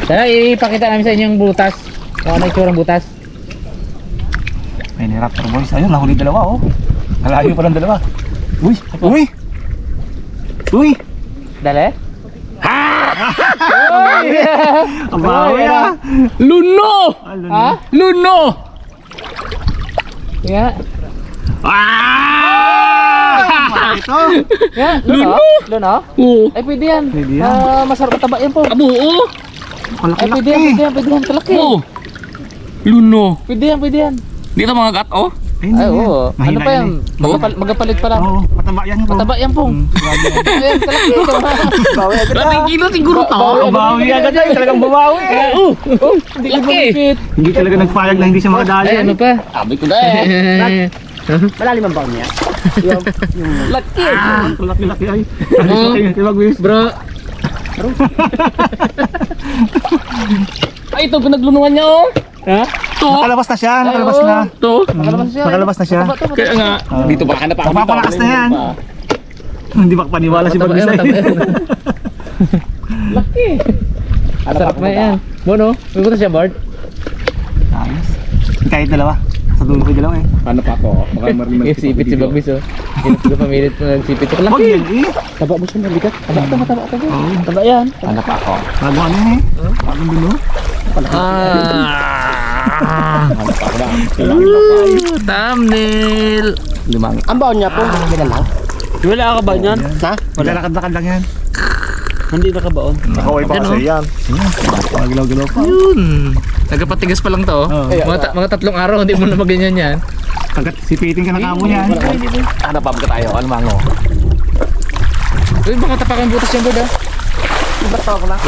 Tara, ipakita namin sa inyo yung butas. Kung ano yung tsurang butas. May niraptor boys. Ayun, nahuli dalawa oh. Nalayo pa ng dalawa. Uy! Uy! Uy! Dali? Abawi ah! Luno! Luno. Ha? Luno! Nga. Ito! Nga, luno? Luno? Oo. Ay, pwede yan. Pwede yan. Masarap mataba yan po. Abo, oo. Ay, pwede yan, pwede yan, pwede yan. Kalaki. Oo. Luno. Pwede yan, pwede yan. Dito mga gat, oh. Ay, oo. Ano pa yan? Magapalit pa lang. Oo, pataba yan po. Mataba yan po. Ayan, kalaki. Bawi agad Dating kilo siguro to. Bawi agad yan. Talagang babawi. Hindi ko malipit. Hindi talaga nagpayag na hindi siya makadali. Ay, ano pa? Sabi ko na eh. Malalim ang baon niya. Laki. Laki-laki ay. Laki mag-wish. Bro. Ay, ito pinaglunungan niya, oh. Ha? To. Nakalabas na siya. Nakalabas na. To. Nakalabas siya. Nakalabas na siya. Kaya nga, dito ba ka na pa? Mapapalakas na yan. Hindi makapaniwala si Bagwis ay. Laki. Sarap na yan. Bono, may butas siya, Bart. Ayos. Kahit dalawa. Sa dulo ko dalawa eh. Paano pa ako? Baka marinig Yung sipit si Bagwis, oh. Hindi ko pamilit na sipit. Huwag Laki. yan eh. Taba mo siya, malikat. Taba ito, mataba ito. Oo. Taba yan. Paano pa ako? Bago ano yan eh. Bagong dulo. Thumbnail. Limang. Ang baon niya po, ganyan lang. Wala ka ba niyan? Ha? Maglalakad-lakad lang yan. Hindi nakabaon. Nakaway pa kasi yan. Pagalaw-galaw pa. Yun. Nagapatigas pa lang to. Oo. Mga 3 araw, hindi mo na maganyan yan. Pagkat sipitin ka na kamo niyan. Ano pa ka tayo? Ano mango? Uy, baka tapakan butas yung buda.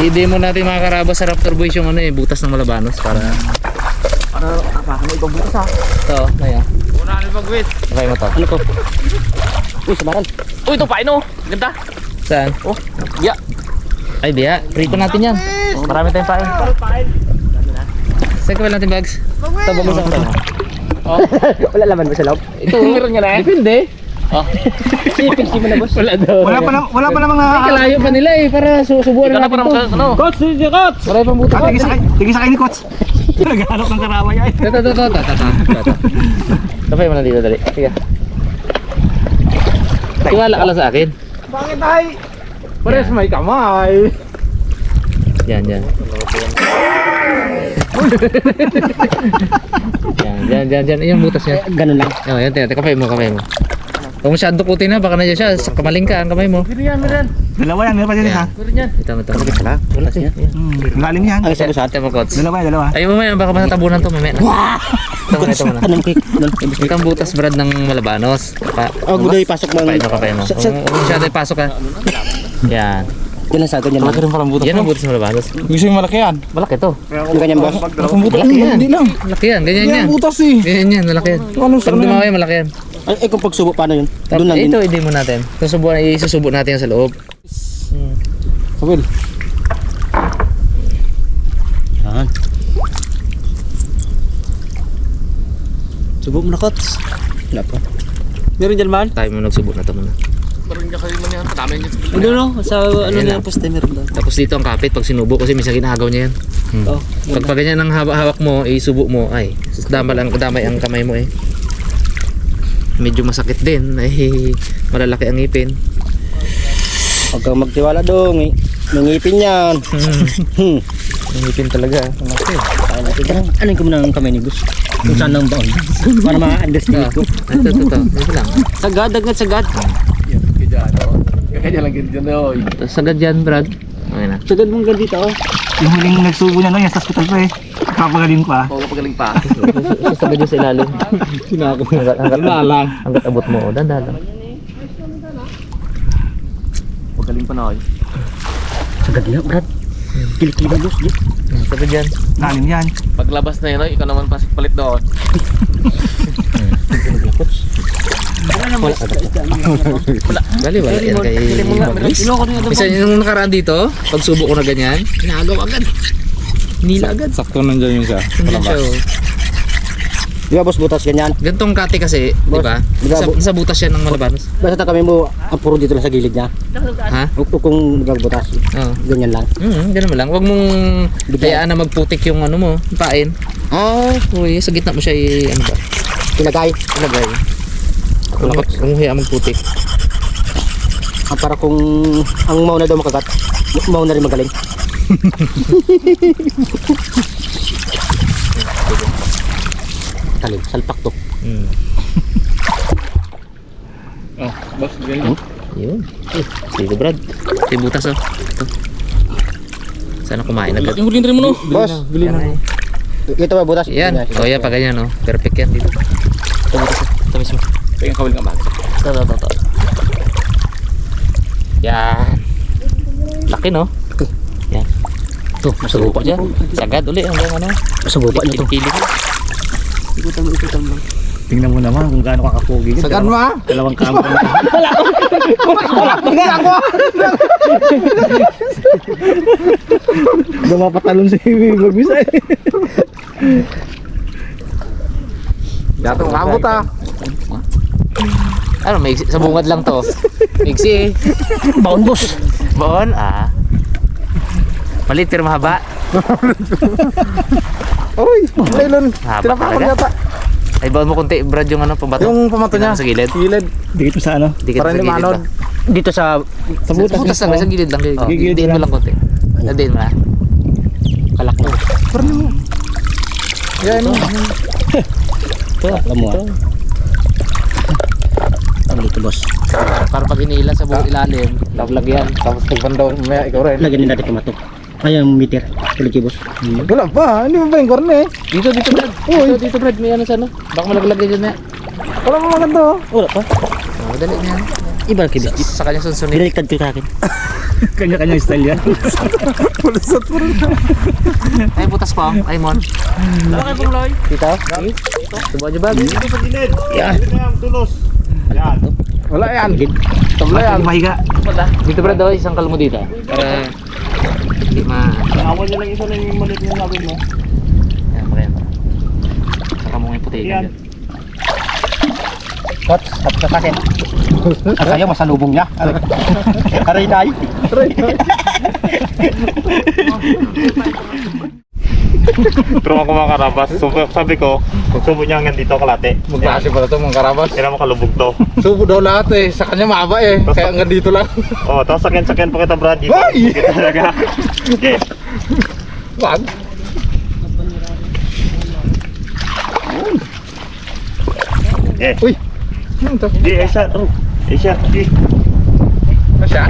I-demo natin mga karabas sa Raptor Boys yung ano eh, butas ng Malabanos para Tapakan mo ibang butas ha. ito, naya. Una ni Bagwit. Okay mo to. Ano to? Uy, samaran. Uy, ito pain oh. Ganda. Saan? Oh, ya. Ay, diya. Prito natin yan. Marami tayong pain. Saan ka natin bags? Tabang mo sa kanila. Oh. Wala laman ba sa loob? Ito, meron niya na eh. Depende. Oh. Sipig si mo na boss. Wala daw. Wala pa namang Ay, kalayo pa nila eh. Para susubuan Ikaw na natin parang to. ano? Coach, sige coach! Marami pang butas. Tigil sa kayo ni Coach. Naghanap ng karaway ay. Ito. Tapay mo na dito, dali. Sige. Tiwala ka lang sa akin. Bakit ay? Pares may kamay. Yan. Yan. Yung butas niya. Ganun lang. Oh, yan, kamay mo. Kung masyado kutin na, baka na siya. Kamaling ka ang kamay mo. Dalawa yan, meron pa dyan ha. Ito. Wala siya. Lalim yan. Ang isa ate mo, coach. Dalawa. Ay, mamaya, baka matatabunan to, mamaya. Ito muna. Ito ang butas, Brad, ng Malabanos. Guday, pasok mo. Kapay mo. Kung masyado ipasok ka. Yan. Yan ang sagot niya. Malaki rin parang butas. Yan ang butas ng Malabanos. Gusto yung malaki yan. Malaki to. Yung ganyan boss? Malaki yan. Hindi lang. Malaki yan. Ganyan yan. Butas eh. Ganyan yan. Malaki yan. Pag dumaway, malaki yan. Ay, kung pagsubo, paano yun? Tapos Doon lang din. ito, hindi mo natin. Isusubo natin yan sa loob. Sabil. Yan. Subo mo na, Kots. Wala pa. Meron dyan man? Tayo mo nagsubo na ito muna. Parang niya kayo man yan. Padami yan. Ano no? Sa ano Ayan na na. poste meron doon. Tapos dito ang kapit pag sinubo kasi minsan ginagaw niya yan. Oh. Pag ganyan ang hawak mo, isubo mo, ay, damay ang kamay mo eh. Medyo masakit din, ay malalaki ang ngipin. Huwag kang magtiwala dong. May ngipin yan. Ang ngipin talaga. Malaki. Ano yung kumunang kamay ni Gus? Kung saan ang baon? Para ma-understand ko. Ito. Ito lang. Sagad, sagad. Kaya lang ganyan na oy. Sagad yan, Brad. Okay na. Sagad mong gandito oh. Yung huling nagsubo niya no, yan sa hospital pa eh. Kapagaling pa. Oo, pagaling pa. Sagad yan sa ilalim. Sinako. Hanggat abot mo. Dandalang. Pagaling pa na oy. Sagad niya, Brad. Kilikili mo, Gus. Sagad yan. Lalim yan. Paglabas na yun oy, ikaw naman pasik palit doon. Bali, wala yan kay Bagwis. Isa yung nakaraan dito, pag subo ko na ganyan, hinagaw agad. Nila agad. Sakto nandiyan yung siya. Hindi siya oh. Di ba boss, butas ganyan? Gantong kate kasi, di Boss, ba? di ba, Nasa butas yan ng Malabanos. Basta kami mo, ang puro dito lang sa gilid niya. Ha? Kung nagbutas, Oo. ganyan lang. Ganun mo lang. Huwag mong hayaan na magputik yung ano mo, yung pain. Ah, Uy, sa gitna mo siya ano ba? ilagay. Ilagay. Kung hayaan magputik. Para kung ang mauna daw makagat, mauna rin magaling. Talim, salpak to. Oh, boss, ganyan. Yun. Sige Brad. Ito yung butas oh. Ito. Sana kumain agad. Yung huli rin mo no. Boss, Bili na. ito ba butas? Yan. O yan, pa ganyan oh. Perfect yan dito. Ito butas oh. Ito mismo. Tingnan kawil ka man. Ito. Yan. Laki no? Yan. Ito, Masubo dyan. Sagad uli hanggang ano. masubupa niyo to. Kilo. Tingnan mo naman kung gaano kakapogi. Sagad mo ha? Dalawang camera. Dumapatalon si Magbisa eh. Gatong kamot ha. Ano, may sa bungad lang to. Mixi eh. Baon boss. Baon ah. Malit pero mahaba. Uy, laylon. Mahaba talaga. Ay baon mo konti Brad yung ano pambato. Yung pamato niya. Sa gilid. Gilid. Dito sa ano? Dikit Para sa hindi gilid manod. ba? Dito sa Sa butas lang, sa gilid lang. Oh, Diin gilid mo lang. lang konti. Diin mo na. kalak mo. Parang mo. Yan mo. Ito. Alam mo ha. Ang dito boss. Para pag iniila sa buong ilalim, lagyan. Tapos pagbandaw, mamaya ikaw rin. Lagyan din natin pamato. Ay, yung meter. Tuloy boss. Wala pa, hindi mo ba yung korne? Dito Brad. Dito Brad, may ano sana. Baka malaglagay dyan na. Wala mo maganda oh. Wala pa. Oh, dali na yan. Iba na kibis. Sa kanya sunsunit. Binaliktad ko sa akin. Kanya-kanyang style yan. Pulisot mo rin. Ay, butas pa. Ay, Mon. Laki pong loy. Dito? Subukan niyo ba? Yan. Wala yan. Tabla yan. Mahiga. Dito Brad, daw isang kalmo dito. Para hindi Awan niya lang isa lang yung malit na sabi mo. Yan, pakyan. Saka mo yung puti. Yan. Hot, hot sa akin. At sa'yo, masalubong niya. Aray na ay. Pero ako mga karabas, sabi ko, subo niya hanggang dito kalate. Magklase pala ito mga karabas. Kailan mo kalubog to. Subo daw lahat eh. Sa kanya mahaba eh. Kaya hanggang dito lang. Oh, tapos sakyan pa kita Brad. Dito. Ay! Dito talaga. Okay. Wag. Eh, Uy. Ano to? di, Aisha. Oh, Aisha, di. Ano siya?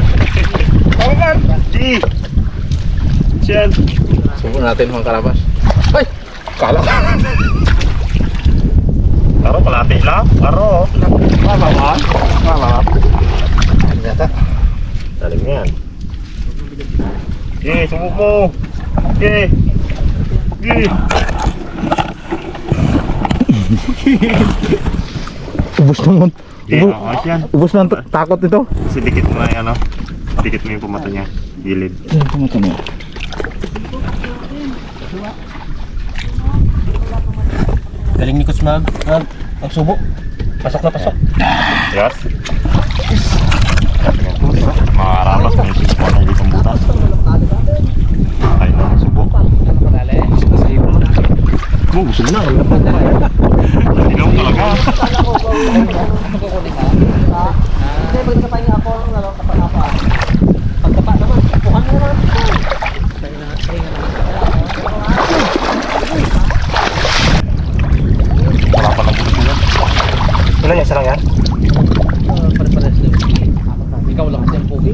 Tama man. Di. Siyan. Subo natin mga karabas. Ay! Kala ka. Aro, kalate lang. Aro. Mama. Ano yata? Daling yan. Di, subo mo. Di. Di. Ubus naman. Di, angas yan. Ubus na takot ito. Kasi dikit mo na yung ano. Dikit mo yung pumato niya. Gilid. Galing ni Coach magsubo. Pasok na pasok. Yes. Mga karabas, may subo na dito ang butas. Ay na, subo. Oh, gusto mo na. Hindi mo talaga. Wala pa lang gusto yan. Ilan yan? Isa lang yan? Ikaw lang kasi ang pugi.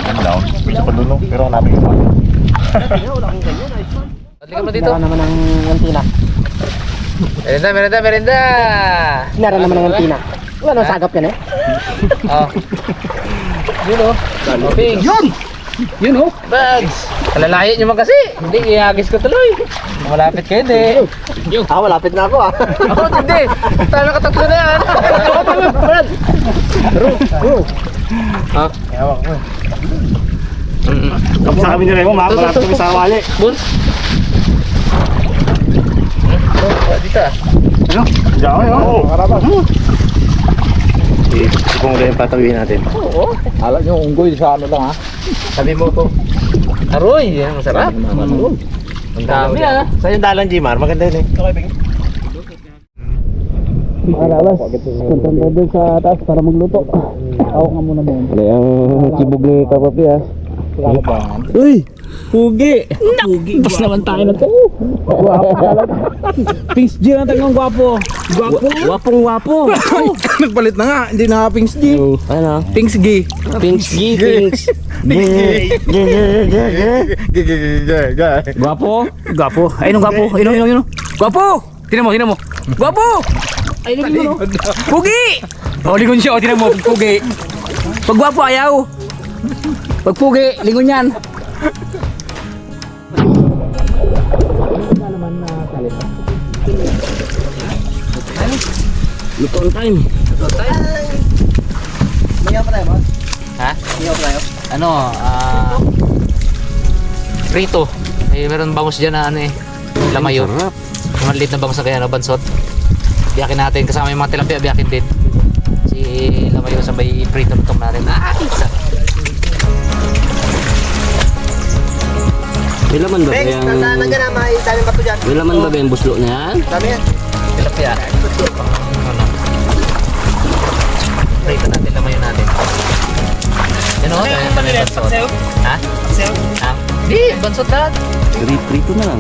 I'm down. Bisa pa dulo. Pero hanapin ko pa. Halika mo dito. Meron naman ang antina. Merenda. Meron naman ang antina. Wala nang sagap yan eh. Oh. Yun oh. Ping. Yun! Yun oh. Bags! Kalalayan nyo man kasi. Hindi, ihagis ko tuloy. Malapit kayo, hindi. Malapit na ako ah. Oo, hindi. Tayo nakatatlo na yan. Brad! Ha? Ewan ko. Kapag sa kami ni Remo, malapit kami sa wali. Bun? Dito ah. Ano? Diyan ako yun. Karabas. Ipong rin yung patawihin natin. Oo. Alam nyo, unggoy sa ano lang ha. Sabi mo to. Aroy, yan masarap. Ang dami ah. Saan yung dalan, Jimar? Maganda yun eh. Okay, Bing. Makalabas. Kontento doon sa taas para magluto. Tawag nga muna doon. Wala yung kibog ni Kapapi ha. Uy! Pugi! Bas naman tayo na to. Pings G ang tangang gwapo. Gwapo? Gwapong-gwapo. Nagpalit na nga, hindi na Pings G. Ano? Pings G. Pings G, Pings. Gwapo? Gwapo. Ayun, gwapo. Ayun. Gwapo! Tinan mo. Gwapo! Ayun, no? Pugi! O, lingon siya. O, tinan mo. Pugi. Pag gwapo, ayaw. Pag pugi, lingon yan. Luto on time. Ha? Ano, prito. Eh, meron bangus dyan na ano eh. Lamayo. Yung maliit na bangus na kaya, no, bansot. Biyakin natin, kasama yung mga tilapia, biyakin din. Si Lamayo sa may prito lutong natin. Isa. May laman ba yung... Tandaan ka na, may daming bato dyan. May laman ba yung buslo na yan? Dami yan. Tilapia. Ano? Prito natin, Lamayo natin. Yan o, yung bansot. Ha? Ha? Hindi, bansot lahat. Prito na lang.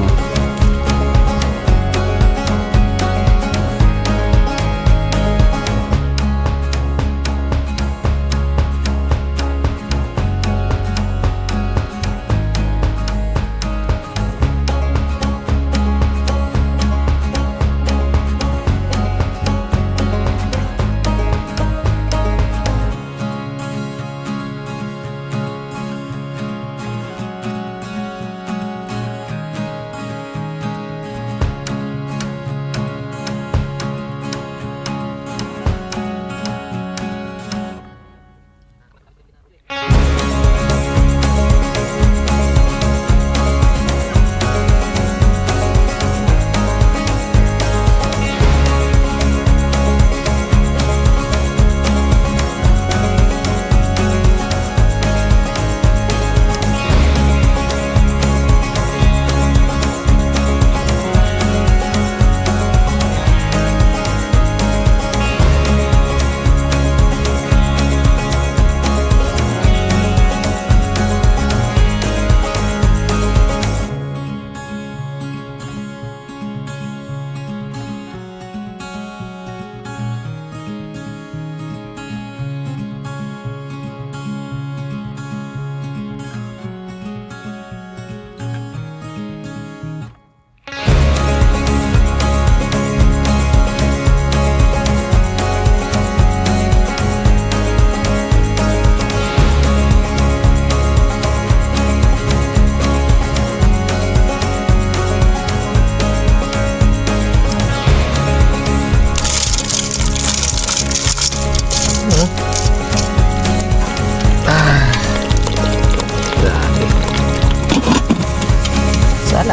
Sala.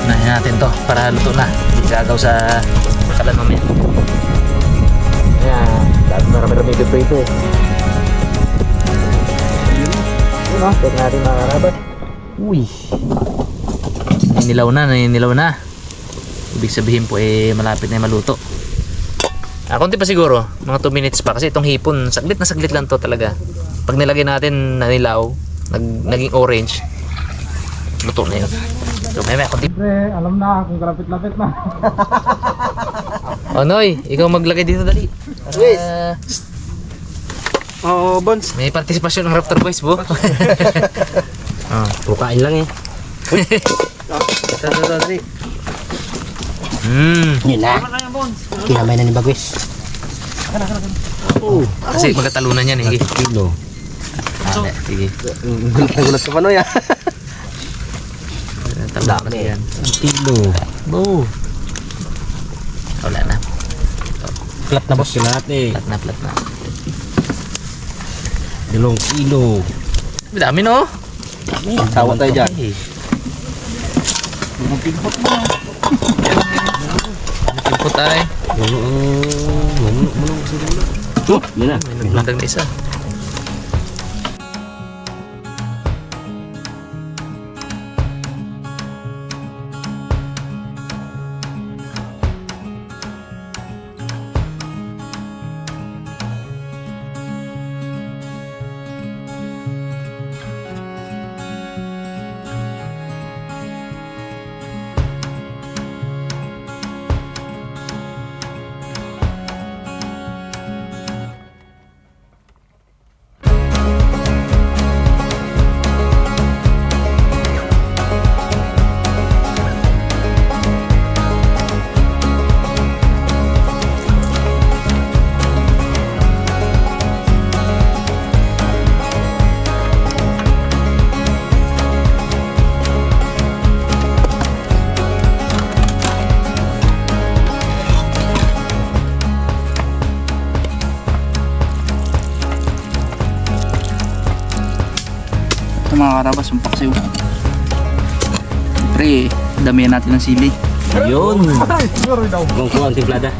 Unahin natin to para luto na. Gagaw sa kalan mamaya. Ayan, marami-rami yung prito eh. Yun o, pwede natin makakarabat. Uy, naninilaw na. Ibig sabihin po eh malapit na maluto. Konti pa siguro, mga 2 minutes pa kasi itong hipon, saglit na saglit lang to talaga. Pag nilagay natin nanilaw, naging orange, luto na yun. So may konti. Alam na kung kalapit-lapit na. Oh Noy, ikaw maglagay dito dali. Para Oo, Bons. may partisipasyon ng Raptor Boys po. Pukain lang eh. Ito, dali. Yun na. Kinamay na ni Bagwis. Kasi magkatalunan yan eh. Kilo. Sige. Gulat ka pa no ya. Tanda kasi yan. Kilo. Bo. Wala na. Plat na boss. Plat Plat na. 2 kilo. Dami no? Tawa tayo dyan. Okay. Magpimpot tayo. Yun na. May naglandag na isa. Mga karabas, yung paksiw. Siyempre, damihan natin ng sili. Yun. Mungko ang timplada.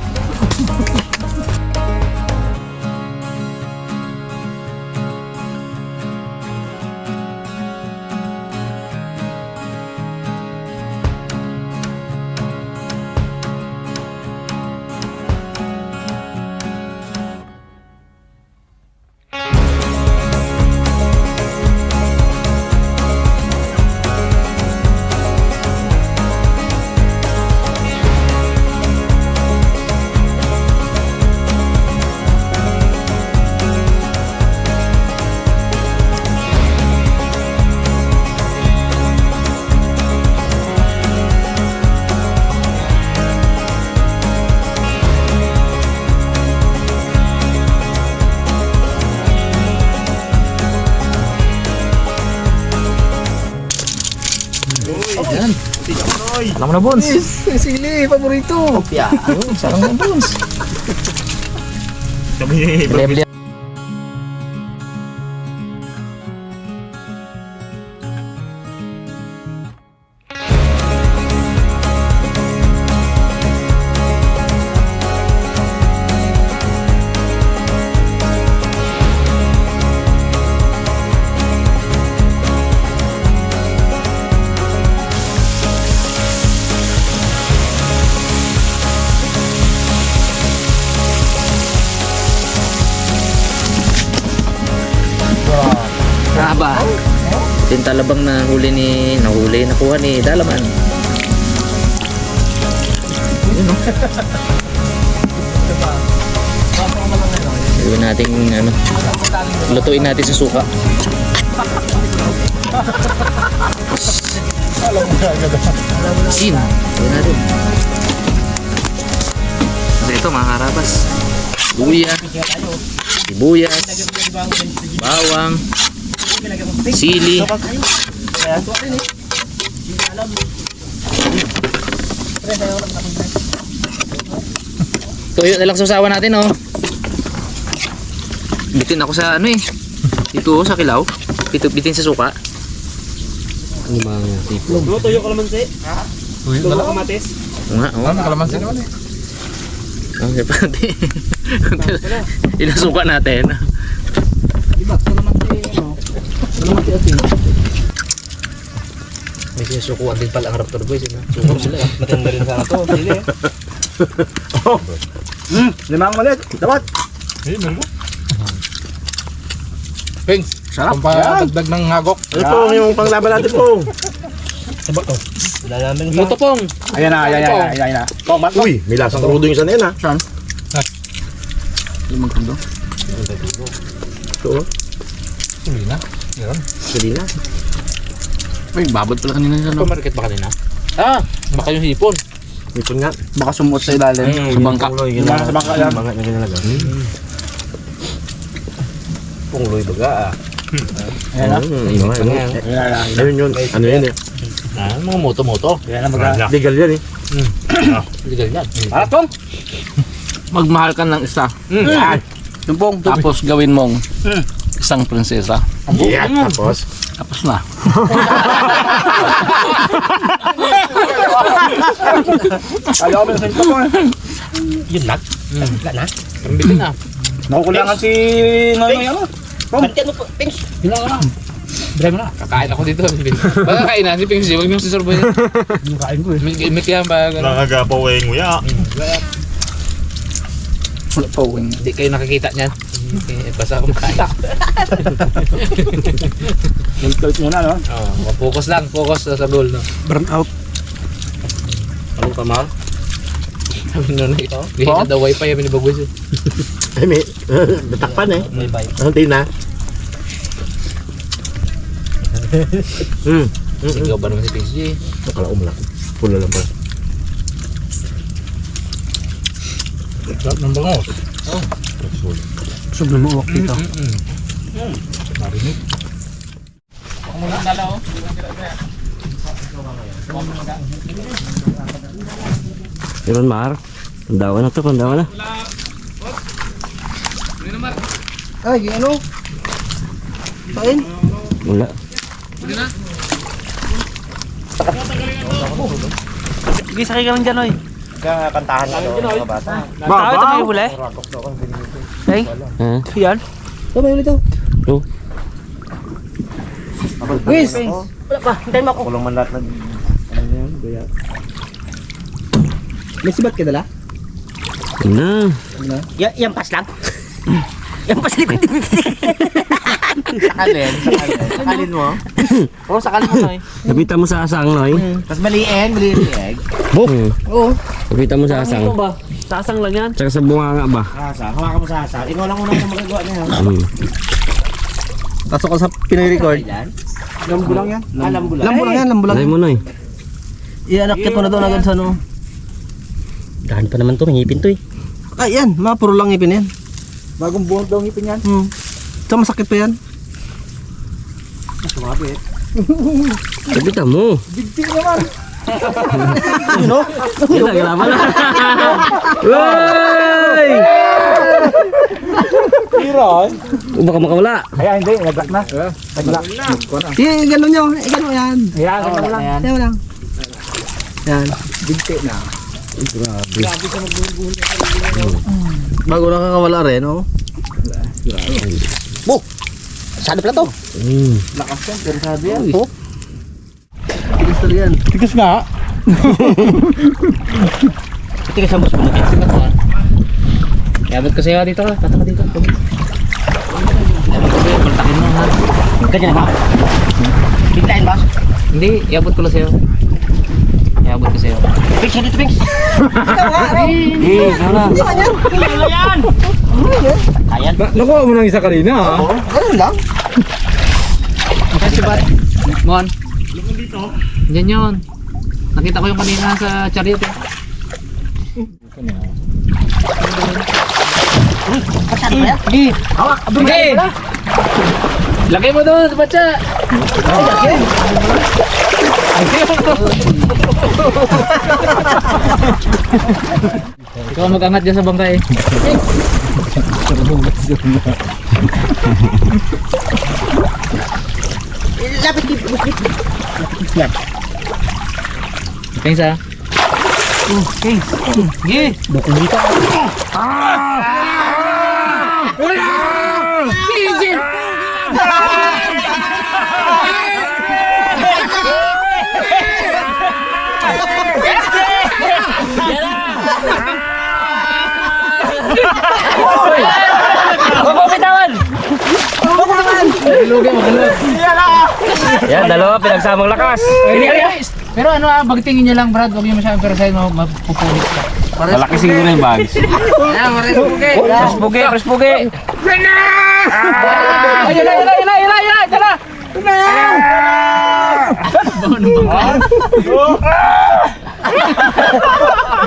Alam mo na, Bones. Sili, paborito. Ayun, sarang na, Bones. Bili. Haba. Tintalabang na nakuha ni Dalaman. Gawin natin lutuin natin sa suka. Sin. Gawin natin. So ito mga karabas. Luya, sibuyas, bawang, sili. Tuyo na lang susawa natin, oh. Bitin ako sa dito sa kilaw. Bitin sa suka. Ano mga tipo? Tuyo kalamansi. Ha? Tuyo kamatis. Nga, oh. Kalamansi naman eh. Okay, pati. Inasuka natin. May sinusukuan din pala ang Raptor Boys. Suko sila. Matanda rin sana to. Sili eh. Limang malit. Dapat. Pings, Sarap. pampadagdag ng hagok. Ito yung panglaban natin po. Mutopong. Ayan na. Uy, may lasang rudo yung isa na yan ha. Saan? Limang kundo. Ito. Hindi na. Meron. Sili na. Ay, babad pala kanina sa Market ba kanina? Ah, baka yung hipon. Ipon nga. Baka sumot sa ilalim. Sa bangka. Sa bangka yan. Bangka na ginalaga. Pungloy baga ah. Ayun yun. Ano yun eh? Mga moto-moto. Yan ang baga. Legal yan eh. Legal yan. Tong! Magmahal ka ng isa. Yan. Tumpong. Tapos gawin mong isang prinsesa. Yan. Tapos. Tapos na. Ayaw ko sa ito ko eh. Yun lang. Wala na. Kambitin na. Nakukulangan si Nonoy ano? Drive mo na. Kakain ako dito. Baka kain na si Pingsi. Huwag niyong sisorbo yan. Kain ko eh. May kaya ba? Nakagapaw ay nguya. Wala pa uwing. Hindi kayo nakikita niyan. Okay, basta akong kaya. Yung plate muna no? Oh, focus lang. Focus sa goal. No? Burn out. Anong kamar? Sabi nyo na ito. Hindi na daw wifi yung binibagwis eh. Ay may. Natakpan eh. May wifi. Anong tina? Sigaw ba naman si Pingsi? Nakala umlak. Pula lang pala. Sarap ng bangos. Oh. Sobrang mauwak dito. Marinig. Ako muna ang dala oh. Meron Mar. Pandawan na to, pandawan na. Ay, ano? Kain? Wala. Sige, sakay ka lang dyan, oy. Kantahan na doon mga bata. Tao, ito kayo muli? Hey, Ha? yan. Ito ba ulit ito? Ito. Wiz! Wala pa, hintayin mo ako. Kulong man lahat ng... Ano yan? Gaya. May sibat ka dala? Na. Yan pas lang. Yan pas likod ni Sakalin mo. Oo, sakalin mo na eh. Napita mo sa asang, Noy. Tapos maliin lieg. Buk. Oo. Napita mo sa asang. ba? Sasang lang yan. Tsaka sa bunga nga ba? Asa, hawakan mo sa asa. Ikaw lang una ang magagawa niya. Pasok ka sa Pinoy record. Lambo lang yan. Lambo lang. Lambo lang yan, lambo lang. Lay mo, Noy. Ianakit mo na doon agad sa ano. Dahan pa naman to, may ngipin to eh. Ay, yan. Mga puro lang ngipin yan. Bagong buhok daw ngipin yan. Tsaka masakit pa yan. Napita mo. Bigti naman. Yan lang, laban na. Uy! Piron. Baka makawala. Kaya hindi, naglat na. Naglat. Gano'n nyo. Gano'n yan. Ayan, ano lang. Yan lang. Yan. Bigti na. Bago nakakawala rin, oh. Sado pala to. Lakas yan, persado yan. Oh. Gusto yan. Tigas nga. Tigas ang boss mo. Yabot ko sa'yo dito ka. Tata ka dito. Yabot ko sa'yo. Paltakin mo ha. Ganyan ba? Biglain ba? Hindi, yabot ko lang sa'yo. Yabot ko sa'yo. Pinks, dito Pinks. Ayan. Nakuha mo nang isa kanina, ha? Gano'n lang. Kasi ba't? Mon? Diyan yun. Nakita ko yung kanina sa chariot eh. Pasado ba yan? Sige! Hawak, Sige! Lagay mo doon sa batsa! Ikaw mag-angat dyan sa bangka eh. Lapit dito. Yan. Thanks ah. Sige! Bukong dito. Yan, dalawa, pinagsamang lakas. Pero ano ah, bagtingin niya lang Brad, huwag niyo masyadong pero sa'yo mapupulit ka. Malaki siguro yung bags. Ayan, maris pugi! Prespugi, prespugi. Ay, yala! Tara!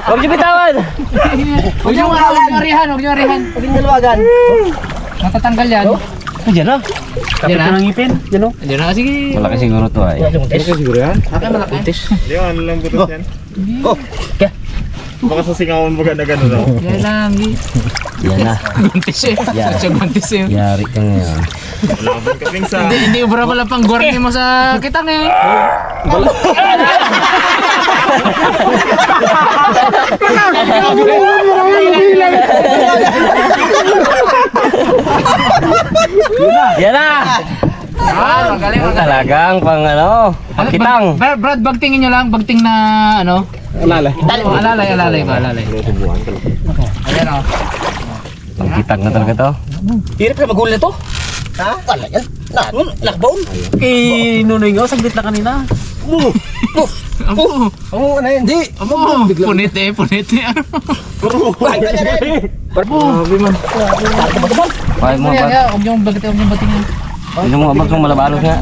Huwag niyo bitawan. Huwag niyo arihan, huwag niyo arihan. Huwag yung dalawagan. Matatanggal yan. Diyan na. Diyan na. Ng ngipin. Diyan o. Diyan na, sige. Malaki siguro to ay. Malaki siguro yan. Hindi ko, ano lang butas yan. Baka sa singawan mo ganda gano'n daw. Yan lang. Yan na. Guntis eh. Siya guntis eh. Yari ka ngayon. Laban ka ping sa... Hindi ubra pala pang guardi mo sa kitang eh. Yan na. Magaling. Talagang pang ano, pagkitang. Brad, bagtingin nyo lang. Bagting na ano. Alalay. Alalay ko, alalay. Ayan o. Pagkitang na talaga to. Hirap ka magulo na to. Ha? Wala yan. Lakbaon. Eh, nunoy nga, saglit na kanina. Amo. Oo, ano yun? Hindi. Punit eh. Grabe man. Kaya mo ba? Huwag yung bagtingin. Hindi mo abag kung malabalos nga.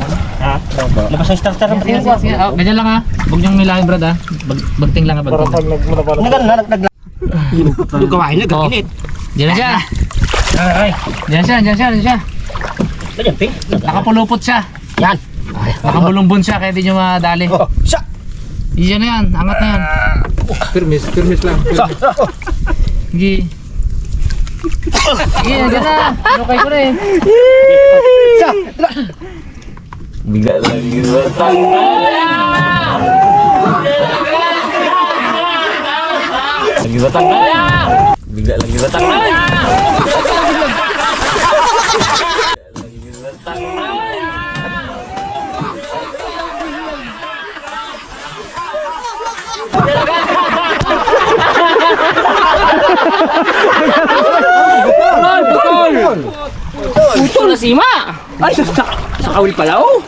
Labas ang starter. Sige. Ganyan lang ha. Huwag yung milahin Brad ha. Bagting lang ha. Parang pag nagmalabalas. Yung kawain niya, gaginit. Diyan na siya. Diyan siya. Ganyan, Ping. Nakapulupot siya. Yan. Nakabulumbon siya kaya di nyo madali. Siya. Iyan na yan. Angat na yan. Permis lang. Sige. Sige, nandiyan na. Pinukay ko rin. Bigla lagi batang. Lagi batang. Bigla lagi batang. Puto na sima. Ay, sa kawil pala oh.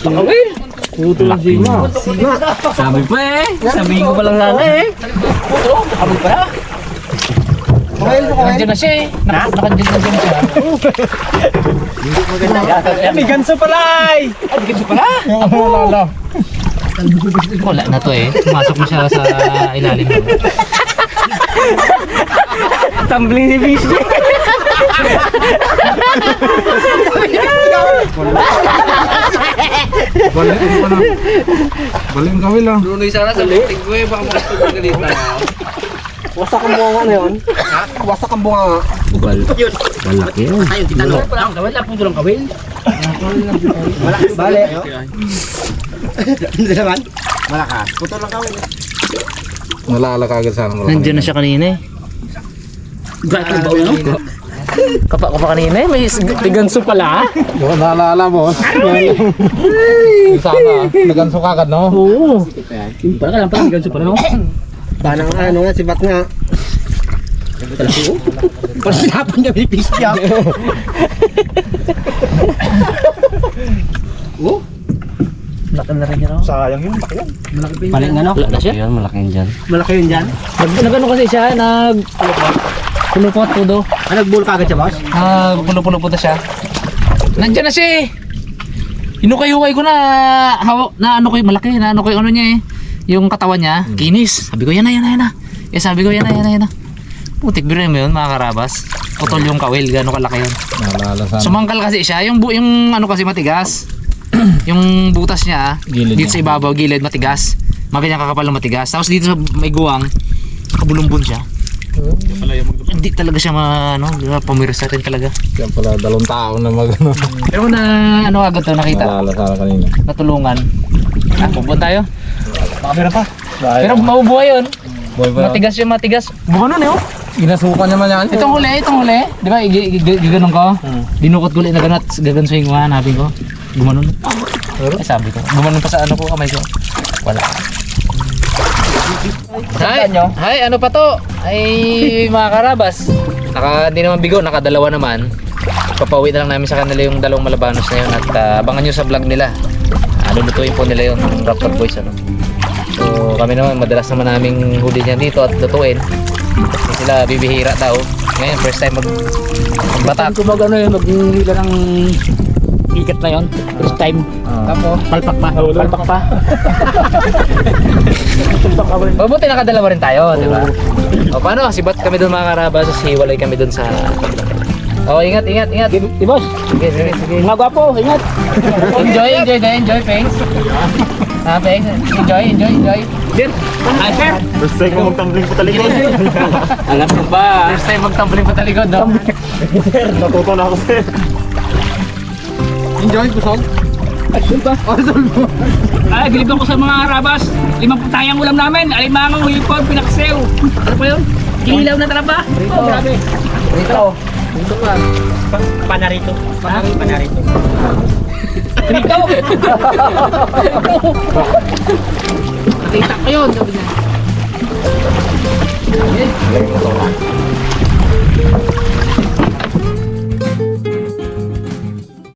Sa kawil. Puto lang sima. Sabi pa eh. Sabihin ko pa lang sana eh. Nandiyan na siya eh. Nakandyan na siya. May ganso pala ay. Wala na to eh. Pumasok na siya sa ilalim. Tumbling si Fish. Baling kami lang. Lunoy sana sa butik ko eh. Baka makatulog ka dito. Wasak ang bunga na yun. Ha? Wasak ang bunga. Yun. Malaki yun. Ayun, titano. Kawil lang. Puto lang kawil. Bale. Hindi naman. Malakas. Puto lang kami. Nalala ka agad sana. Nandiyan na siya kanina eh. Grabe ang baon, no? Kapa kanina eh. May tiganso pala. Diba naalala mo? Sana, naganso ka agad, no? Oo. Pala ganso pala, no? Banang ano nga, si Bat nga. Parang sinapon niya, may fish siya. Laki na rin yan. Sayang yun, laki yan. Paling ano? Wala na siya. Yan, malaki yun dyan. Malaki yun dyan. Nagano kasi siya. Pulupot pudo. Ah, nag-bull ka agad siya, boss? Pulupot na siya. Nandiyan na siya eh. Hinukay-hukay ko na hawak na ano ko yung malaki. Na ano ko yung ano niya eh. Yung katawan niya. Kinis. Sabi ko yan na. Sabi ko yan na. Putik biro mo yun mga karabas. Putol yung kawil. Gano'ng kalaki yun. Naalala sana. Sumangkal kasi siya. Yung ano kasi matigas. Yung butas niya. Gilid dito niya. sa ibabaw. Gilid matigas. Mabiling kakapal ng matigas. Tapos dito sa may guwang. Nakabulumbon siya. Hindi talaga siya pumiros sa atin talaga. Kaya pala 2 taon na mag-ano. Pero na ano agad to nakita. Naalala sana kanina. Natulungan. Pupunta tayo. Baka meron pa. Pero mabubuhay yun. Boy ba? Matigas. Gumanon eh oh. Inasukan naman yan. Itong huli. Di ba? Giganon ko. Dinukot ko ulit na ganat. Gagansuhin ko hanapin ko. Gumanon. Ay sabi ko. Gumanon pa sa ano ko kamay ko. Wala. Hi, ano pa to? Ay mga karabas. Hindi naman bigo, nakadalawa naman. Papawi na lang namin sa kanila yung 2 malabanos na yun at abangan nyo sa vlog nila. Lulutuin po nila yung Raptor Boys ano. So kami naman madalas naman naming huli niyan dito at lutuin. Kasi sila bibihira daw. Ngayon first time magbatak. Kung mag-ano yun, mag-hila ng ikat na yun. First time. Tapos, Palpak pa. Palpak pa. Mabuti nakadalawa rin tayo, di ba? O paano? Sibat kami doon mga karabas, hiwalay kami doon sa... O ingat, ingat, ingat. Di boss. Sige, sige, sige. Mga gwapo, ingat. Enjoy, enjoy, enjoy, Pengs. Ah, Pengs, enjoy, enjoy, enjoy. Ay, sir. First time ko magtumbling po talikod. Alam mo ba? First time magtumbling pa talikod, no? Natuto na ako sir. enjoy, busog. Ay, bilib ako sa mga harabas. 5 tayang ulam namin. Alimango, hipon, pinaksew. Ano pa yun? Kinilaw na talaba. Oh, grabe. Rito. Rito. Rito. Nakita ko yun. Sabi niya.